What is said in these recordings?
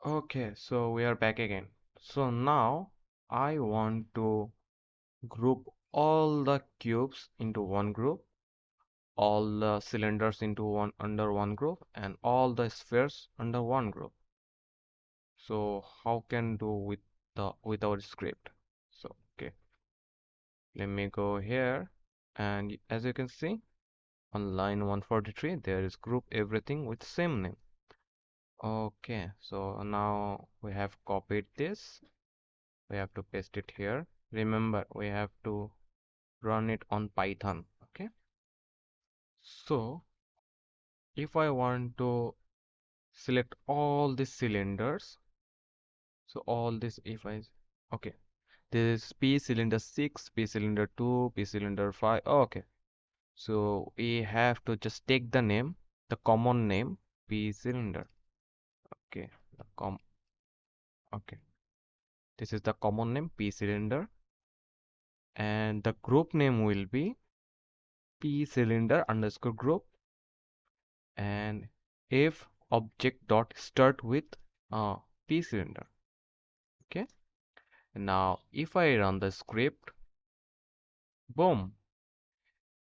Okay, so we are back again. So now I want to group all the cubes into one group, all the cylinders into one under one group, and all the spheres under one group. So how can do with our script? So okay, let me go here, and as you can see on line 143, there is group everything with same name. Okay, so now we have copied this. We have to paste it here. Remember, we have to run it on Python. Okay. So if I want to select all the cylinders, so all this if I okay, this is P cylinder 6, P cylinder 2, P cylinder 5. Okay. So we have to just take the name, the common name, P cylinder. Okay. The com okay. This is the common name, P cylinder, and the group name will be P cylinder underscore group, and if object dot start with p cylinder. Okay, now if I run the script, boom,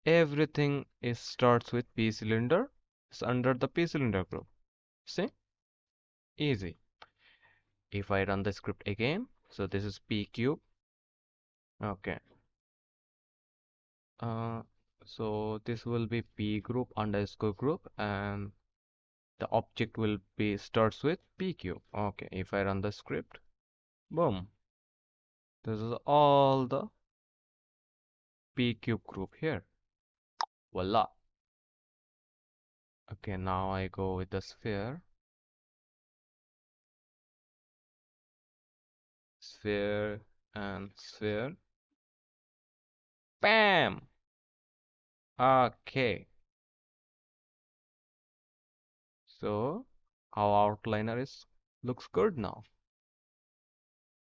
everything is starts with p cylinder. It's under the p cylinder group. See, easy. If I run the script again, so this is p cube. Okay, uh so this will be p group underscore group, and the object will be starts with p cube. Okay, if I run the script, boom, this is all the p cube group here. Voila. Okay, now I go with the sphere. Sphere and sphere. Bam! Okay. So our outliner is looks good now.